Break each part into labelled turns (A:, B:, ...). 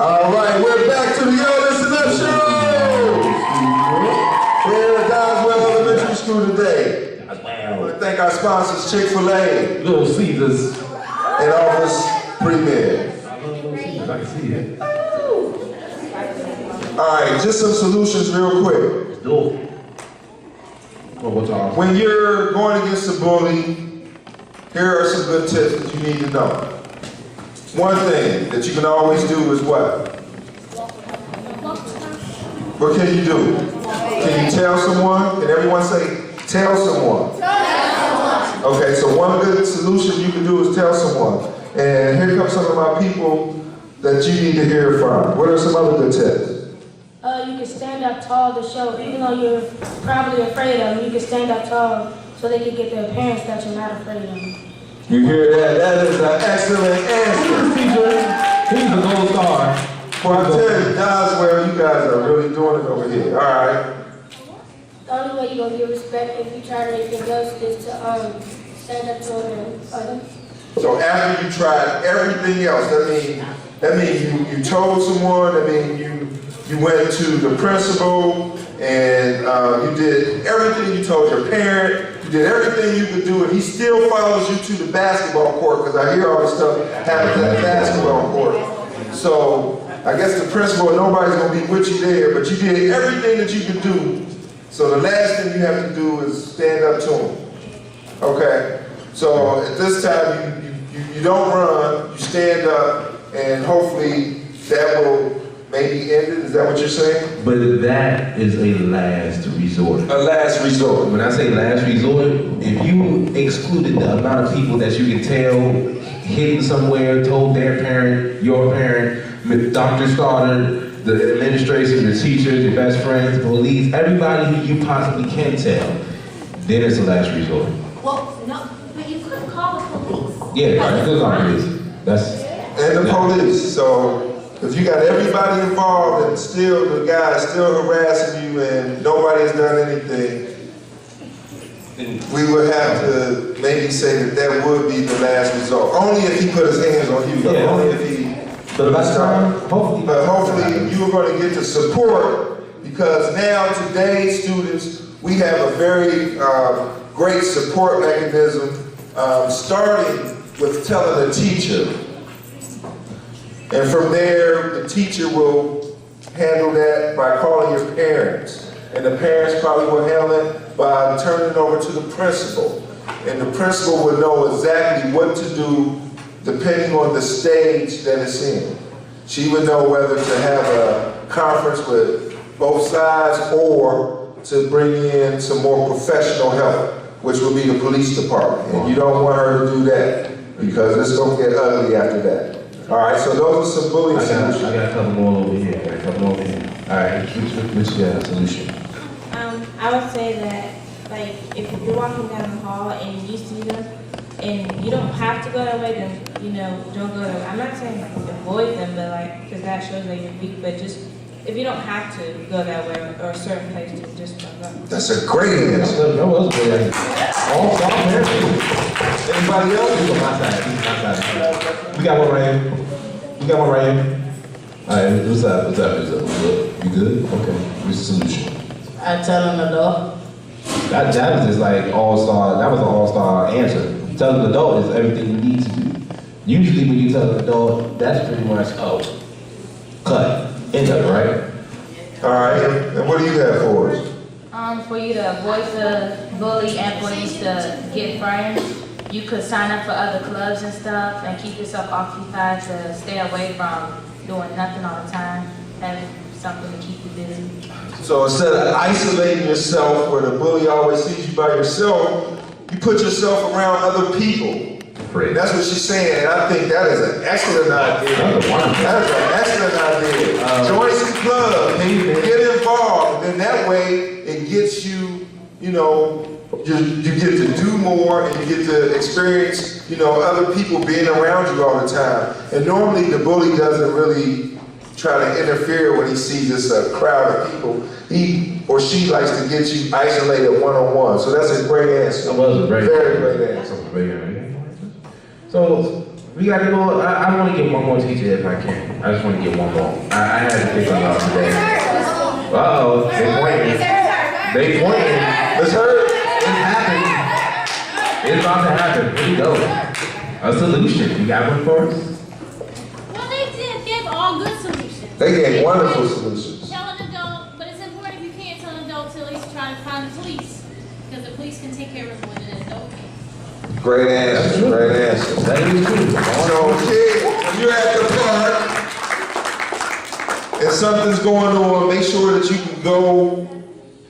A: All right, we're back to the Yo Listen Up Show. We're at Doswell Elementary School today. I want to thank our sponsors, Chick-fil-A,
B: Little Caesars,
A: and Office Premier.
B: I love Little Caesars. I can see it.
A: All right, just some solutions real quick.
B: Let's do it. What's our
A: When you're going against a bully, here are some good tips that you need to know. One thing that you can always do is what? What can you do? Can you tell someone? Can everyone say, tell someone? Okay, so one good solution you can do is tell someone. And here come some of my people that you need to hear from. What are some other good tips?
C: You can stand up tall to show, even though you're probably afraid of them, you can stand up tall so they can get their parents that you're not afraid of them.
A: You hear that? That is an excellent answer.
B: He's the gold star.
A: Well, I tell you, Doswell, you guys are really doing it over here. All right.
C: The only way you're going to get respect if you try anything else is to stand up tall and others.
A: So after you tried everything else, that means you told someone, that means you went to the principal and you did everything you told your parent, you did everything you could do, and he still follows you to the basketball court, because I hear all this stuff happens at the basketball court. So I guess the principal, nobody's going to be with you there, but you did everything that you could do. So the last thing you have to do is stand up to him. Okay? So at this time, you don't run, you stand up, and hopefully that will maybe end it. Is that what you're saying?
B: But that is a last resort.
A: A last resort.
B: When I say last resort, if you excluded the amount of people that you can tell hidden somewhere, told their parent, your parent, Dr. Starter, the administration, the teachers, your best friends, police, everybody who you possibly can tell, then it's a last resort.
D: Well, no, but you could call the police.
B: Yeah, right, good on police. That's
A: And the police. So if you got everybody involved and still the guy is still harassing you and nobody has done anything, we would have to maybe say that would be the last resort. Only if he put his hands on you, though.
B: Yeah.
A: Only if he.
B: But by the time, hopefully
A: you are going to get the support, because now today students, we have a very great support mechanism, starting with telling the teacher. And from there, the teacher will handle that by calling your parents. And the parents probably will handle it by turning it over to the principal. And the principal will know exactly what to do depending on the stage that it's in. She would know whether to have a conference with both sides or to bring in some more professional help, which would be the police department. And you don't want her to do that, because it's going to get ugly after that. All right, so those are some bullying solutions.
B: I got a couple more over here. All right, what's your solution?
E: I would say that, like, if you're walking down the hall and you see them, and you don't have to go that way, then, don't go that way. I'm not saying, like, avoid them, but, like, because that shows that you're weak, but just, if you don't have to go that way or a certain place, just don't go.
A: That's a great answer.
B: That was a good answer. All stop there.
A: Anybody else?
B: He's on my side. We got one right here. All right, what's up? You good? Okay, what's the solution?
D: I tell them the door.
B: That was just like all-star, that was an all-star answer. Telling the adult is everything you need to do. Usually when you tell an adult, that's pretty much, cut, end of it, right?
A: All right, and what do you have for us?
F: For you to avoid the bully and for you to get friends, you could sign up for other clubs and stuff and keep yourself occupied to stay away from doing nothing all the time, have something to keep you busy.
A: So instead of isolating yourself where the bully always sees you by yourself, you put yourself around other people. That's what she's saying, and I think that is an excellent idea. That is an excellent idea. Join some clubs, get involved, and then that way it gets you, you get to do more, and you get to experience, other people being around you all the time. And normally the bully doesn't really try to interfere when he sees this crowd of people. He or she likes to get you isolated one-on-one. So that's a great answer.
B: That was a great
A: Very great answer.
B: So, We got to go. I want to get one more teacher if I can. I just want to get one more. I had to pick on y'all today. Uh-oh, they pointing. They pointing. Let's hurry. It's happening. It's about to happen. Here we go. A solution. You got one for us?
D: Well, they did. They have all good solutions.
A: They gave wonderful solutions.
D: Tell an adult, but it's important if you can't tell an adult to at least try to find the police. Because the police can take care of it more than an adult can.
A: Great answer, great answer.
B: That is true.
A: So, kid, when you're at the park and something's going on, make sure that you can go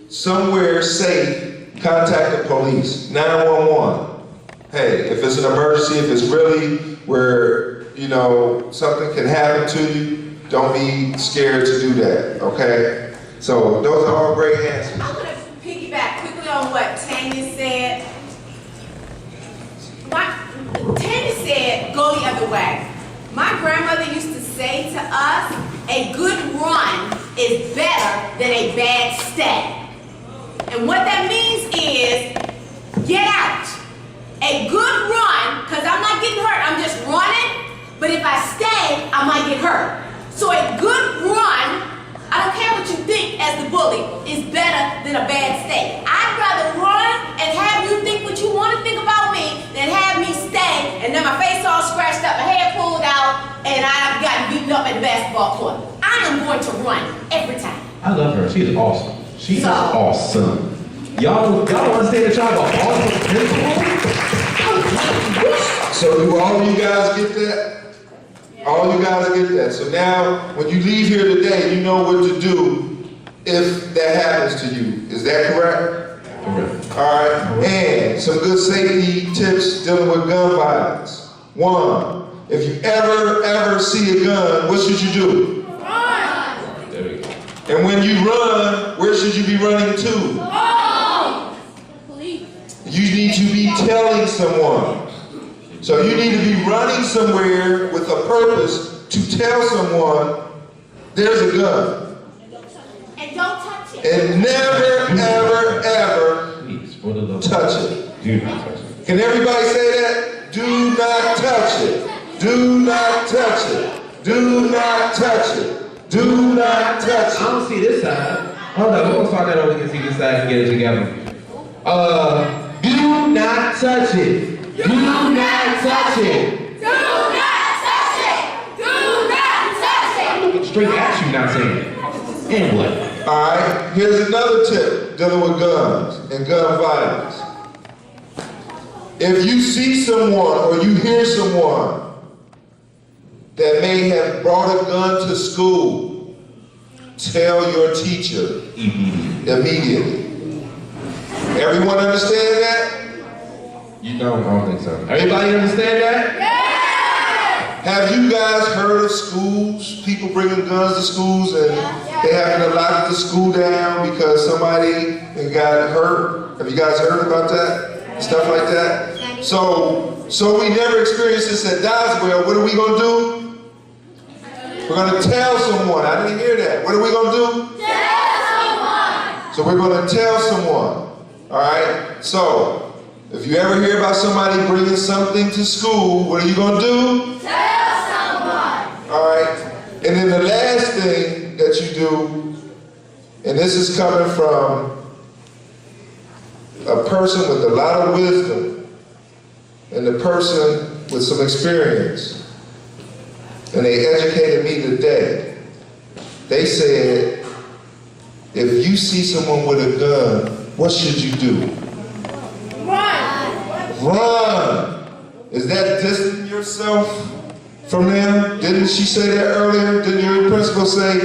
A: somewhere safe, contact the police, 911. Hey, if it's an emergency, if it's really where, you know, something can happen to you, don't be scared to do that, okay? So those are all great answers.
G: I'm going to piggyback quickly on what Tanya said. Tanya said, go the other way. My grandmother used to say to us, a good run is better than a bad stay. And what that means is, get out. A good run, because I'm not getting hurt, I'm just running, but if I stay, I might get hurt. So a good run, I don't care what you think as the bully, is better than a bad stay. I'd rather run and have you think what you want to think about me than have me stay and then my face all scratched up, my hair pulled out, and I've gotten beaten up at the basketball court. I am going to run every time.
B: I love her. She's awesome. She's awesome. Y'all understand that y'all have an awesome principal?
A: So do all you guys get that? All you guys get that. So now, when you leave here today, you know what to do if that happens to you. Is that correct?
B: Correct.
A: All right. And some good safety tips dealing with gun violence. 1, if you ever see a gun, what should you do?
B: There we go.
A: And when you run, where should you be running to? You need to be telling someone. So you need to be running somewhere with a purpose to tell someone there's a gun.
G: And don't touch it.
A: And never, ever
B: Please, for the love
A: touch it.
B: do not touch it.
A: Can everybody say that? Do not touch it. Do not touch it. Do not touch it. Do not touch
B: I don't see this side. Hold on, we're gonna start that over and see this side and get it together. Do not touch it. Do not touch it.
G: Do not touch it. Do not touch it.
B: I'm looking straight at you, not saying it. And what?
A: All right, here's another tip dealing with guns and gun violence. If you see someone or you hear someone that may have brought a gun to school, tell your teacher immediately. Everyone understand that?
B: You don't, I don't think so. Everybody understand that?
A: Have you guys heard of schools, people bringing guns to schools and they having to lock the school down because somebody got hurt? Have you guys heard about that? Stuff like that? So we never experienced this at Doswell. What are we going to do? We're going to tell someone. I didn't hear that. What are we going to do?
G: Tell someone.
A: So we're going to tell someone. All right? So if you ever hear about somebody bringing something to school, what are you going to do?
G: Tell someone.
A: All right? And then the last thing that you do, and this is coming from a person with a lot of wisdom and a person with some experience, and they educated me today. They said, if you see someone with a gun, what should you do? Run! Is that distancing yourself from them? Didn't she say that earlier? Didn't your principal say,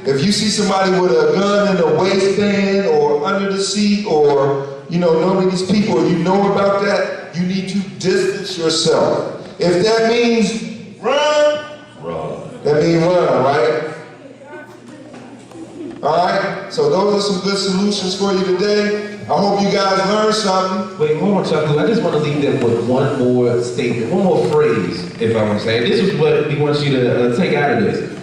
A: if you see somebody with a gun in the waistband or under the seat or, you know these people, you know about that, you need to distance yourself. If that means run, that means run, right? All right? So those are some good solutions for you today. I hope you guys learned something.
B: Wait, hold on, Chuck. I just want to leave them with one more statement, one more phrase, if I want to say. This is what we want you to take out of this.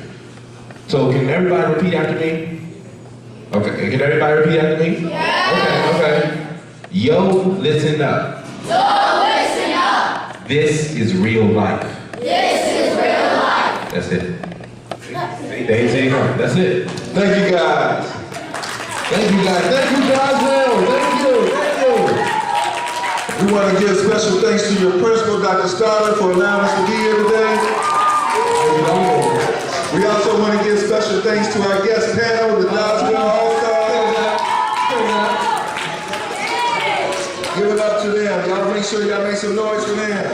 B: So can everybody repeat after me? Okay, can everybody repeat after me? Yeah. Okay. Yo, listen up.
G: Yo, listen up.
B: This is real life. That's it. They ain't saying no. That's it.
A: Thank you guys.
B: Thank you guys. Thank you guys. Thank you.
A: We want to give special thanks to your principal, Dr. Stoddard, for allowing us to be here today. We also want to give special thanks to our guest panel, the Dodgeville All-Stars. Give it up to them. Y'all make sure y'all make some noise for them.